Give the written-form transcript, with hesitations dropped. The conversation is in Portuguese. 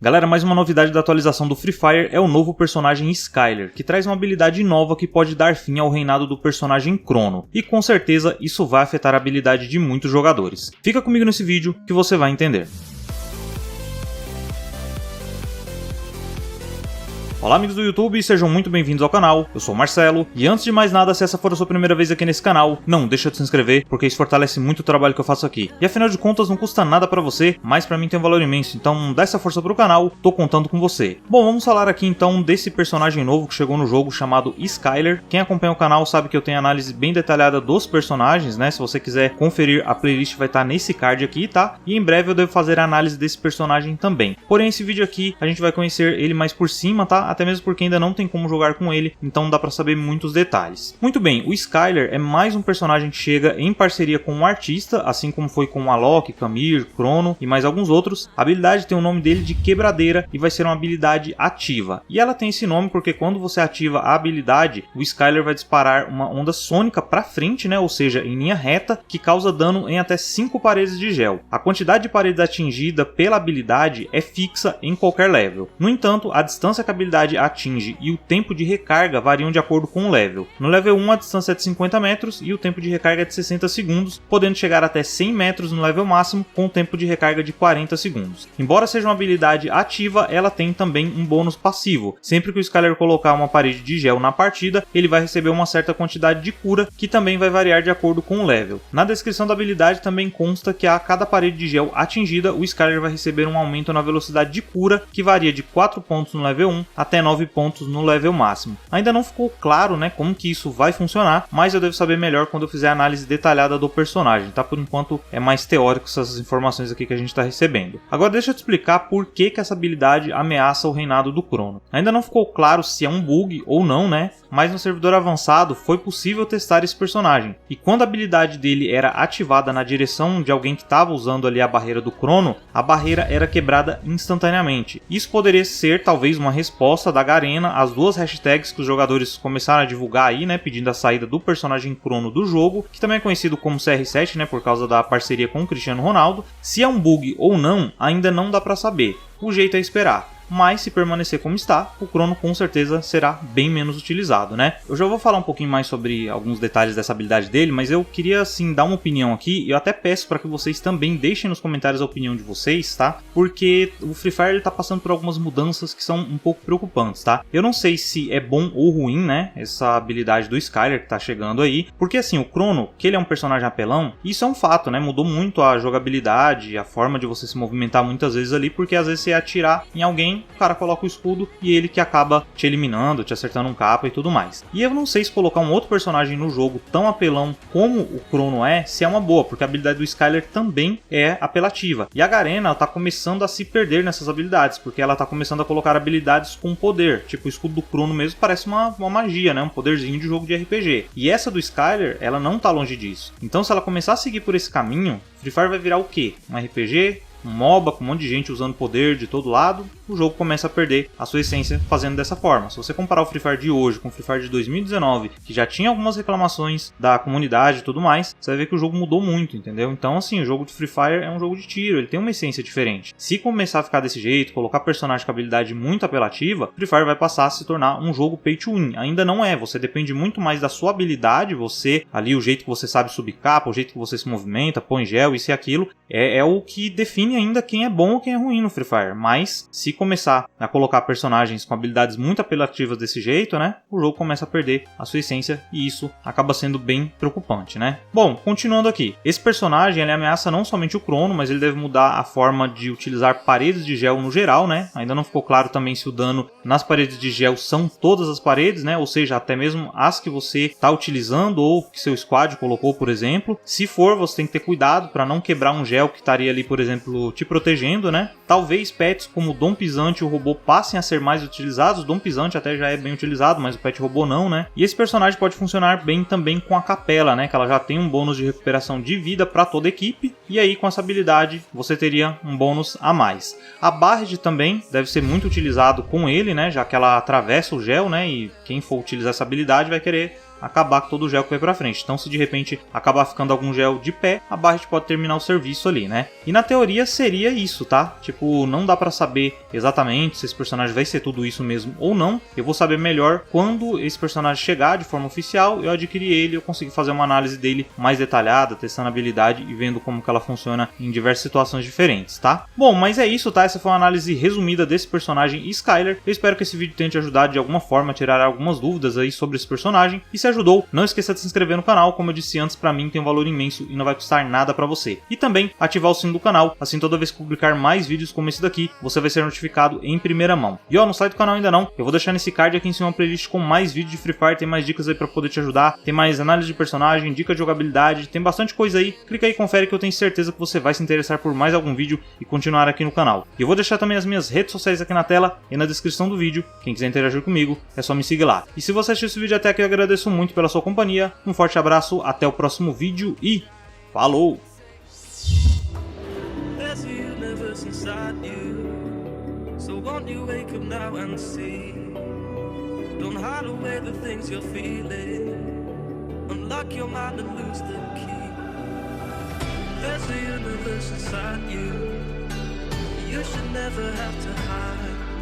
Galera, mais uma novidade da atualização do Free Fire é o novo personagem Skyler, que traz uma habilidade nova que pode dar fim ao reinado do personagem Chrono, e com certeza isso vai afetar a habilidade de muitos jogadores. Fica comigo nesse vídeo que você vai entender. Olá amigos do YouTube, sejam muito bem-vindos ao canal, eu sou o Marcelo, e antes de mais nada, se essa for a sua primeira vez aqui nesse canal, não deixa de se inscrever, porque isso fortalece muito o trabalho que eu faço aqui. E afinal de contas não custa nada pra você, mas pra mim tem um valor imenso, então dá essa força pro canal, tô contando com você. Bom, vamos falar aqui então desse personagem novo que chegou no jogo chamado Skyler. Quem acompanha o canal sabe que eu tenho análise bem detalhada dos personagens, né? Se você quiser conferir, a playlist vai estar nesse card aqui, tá? E em breve eu devo fazer a análise desse personagem também. Porém, esse vídeo aqui, a gente vai conhecer ele mais por cima, tá? Até mesmo porque ainda não tem como jogar com ele, então não dá pra saber muitos detalhes. Muito bem, o Skyler é mais um personagem que chega em parceria com um artista, assim como foi com Alok, Camir, Chrono e mais alguns outros. A habilidade tem o nome dele de Quebradeira e vai ser uma habilidade ativa. E ela tem esse nome porque quando você ativa a habilidade, o Skyler vai disparar uma onda sônica pra frente, né? Ou seja, em linha reta, que causa dano em até 5 paredes de gel. A quantidade de paredes atingida pela habilidade é fixa em qualquer level. No entanto, a distância que a habilidade atinge e o tempo de recarga variam de acordo com o level. No level 1 a distância é de 50 metros e o tempo de recarga é de 60 segundos, podendo chegar até 100 metros no level máximo com o tempo de recarga de 40 segundos. Embora seja uma habilidade ativa, ela tem também um bônus passivo. Sempre que o Skyler colocar uma parede de gel na partida, ele vai receber uma certa quantidade de cura, que também vai variar de acordo com o level. Na descrição da habilidade também consta que a cada parede de gel atingida, o Skyler vai receber um aumento na velocidade de cura, que varia de 4 pontos no level 1 até 9 pontos no level máximo. Ainda não ficou claro, né, como que isso vai funcionar, mas eu devo saber melhor quando eu fizer a análise detalhada do personagem, tá? Por enquanto é mais teórico essas informações aqui que a gente está recebendo. Agora deixa eu te explicar por que essa habilidade ameaça o reinado do Chrono. Ainda não ficou claro se é um bug ou não, né? Mas no servidor avançado foi possível testar esse personagem. E quando a habilidade dele era ativada na direção de alguém que estava usando ali a barreira do Chrono, a barreira era quebrada instantaneamente. Isso poderia ser talvez uma resposta da Garena às duas hashtags que os jogadores começaram a divulgar aí, né, pedindo a saída do personagem Chrono do jogo, que também é conhecido como CR7, né, por causa da parceria com o Cristiano Ronaldo. Se é um bug ou não, ainda não dá pra saber. O jeito é esperar. Mas se permanecer como está, o Chrono com certeza será bem menos utilizado, né? Eu já vou falar um pouquinho mais sobre alguns detalhes dessa habilidade dele, mas eu queria assim dar uma opinião aqui, e eu até peço para que vocês também deixem nos comentários a opinião de vocês, tá? Porque o Free Fire ele tá passando por algumas mudanças que são um pouco preocupantes, tá? Eu não sei se é bom ou ruim, né, essa habilidade do Skyler que tá chegando aí, porque assim, o Chrono, que ele é um personagem apelão, isso é um fato, né? Mudou muito a jogabilidade, a forma de você se movimentar muitas vezes ali, porque às vezes você ia atirar em alguém, o cara coloca o escudo e ele que acaba te eliminando, te acertando um capa e tudo mais. E eu não sei se colocar um outro personagem no jogo tão apelão como o Chrono é, se é uma boa, porque a habilidade do Skyler também é apelativa. E a Garena tá começando a se perder nessas habilidades, porque ela tá começando a colocar habilidades com poder, tipo o escudo do Chrono mesmo parece uma magia, né? Um poderzinho de jogo de RPG. E essa do Skyler, ela não tá longe disso. Então se ela começar a seguir por esse caminho, Free Fire vai virar o quê? Um RPG? Um MOBA com um monte de gente usando poder de todo lado, o jogo começa a perder a sua essência fazendo dessa forma. Se você comparar o Free Fire de hoje com o Free Fire de 2019, que já tinha algumas reclamações da comunidade e tudo mais, você vai ver que o jogo mudou muito, entendeu? Então assim, o jogo de Free Fire é um jogo de tiro, ele tem uma essência diferente. Se começar a ficar desse jeito, colocar personagem com habilidade muito apelativa, Free Fire vai passar a se tornar um jogo pay to win. Ainda não é, você depende muito mais da sua habilidade, você ali, o jeito que você sabe subir capa, o jeito que você se movimenta, põe gel, isso e aquilo, é o que define ainda quem é bom ou quem é ruim no Free Fire. Mas se começar a colocar personagens com habilidades muito apelativas desse jeito, né, o jogo começa a perder a sua essência e isso acaba sendo bem preocupante, né? Bom, continuando aqui, esse personagem ele ameaça não somente o Chrono, mas ele deve mudar a forma de utilizar paredes de gel no geral, né? Ainda não ficou claro também se o dano nas paredes de gel são todas as paredes, né? Ou seja, até mesmo as que você está utilizando ou que seu squad colocou, por exemplo. Se for, você tem que ter cuidado para não quebrar um gel que estaria ali, por exemplo, te protegendo, né? Talvez pets como o Dom Pisante e o Robô passem a ser mais utilizados. O Dom Pisante até já é bem utilizado, mas o Pet Robô não, né? E esse personagem pode funcionar bem também com a Capela, né? Que ela já tem um bônus de recuperação de vida para toda a equipe. E aí com essa habilidade você teria um bônus a mais. A Barret também deve ser muito utilizado com ele, né? Já que ela atravessa o gel, né? E quem for utilizar essa habilidade vai querer acabar com todo o gel que vai pra frente. Então se de repente acabar ficando algum gel de pé, a barra pode terminar o serviço ali, né? E na teoria seria isso, tá? Tipo, não dá pra saber exatamente se esse personagem vai ser tudo isso mesmo ou não. Eu vou saber melhor quando esse personagem chegar de forma oficial, eu adquirir ele, eu conseguir fazer uma análise dele mais detalhada, testando a habilidade e vendo como que ela funciona em diversas situações diferentes, tá? Bom, mas é isso, tá? Essa foi uma análise resumida desse personagem Skyler. Eu espero que esse vídeo tenha te ajudado de alguma forma a tirar algumas dúvidas aí sobre esse personagem. E se ajudou, não esqueça de se inscrever no canal, como eu disse antes, pra mim tem um valor imenso e não vai custar nada pra você. E também ativar o sino do canal, assim toda vez que publicar mais vídeos como esse daqui, você vai ser notificado em primeira mão. E ó, não sai do canal ainda não, eu vou deixar nesse card aqui em cima uma playlist com mais vídeos de Free Fire, tem mais dicas aí pra poder te ajudar, tem mais análise de personagem, dica de jogabilidade, tem bastante coisa aí. Clica aí e confere que eu tenho certeza que você vai se interessar por mais algum vídeo e continuar aqui no canal. E eu vou deixar também as minhas redes sociais aqui na tela e na descrição do vídeo. Quem quiser interagir comigo, é só me seguir lá. E se você assistiu esse vídeo até aqui, eu agradeço muito pela sua companhia. Um forte abraço, até o próximo vídeo e falou! Unlock your mind and lose the key. There's a universe inside you. You should never have to hide.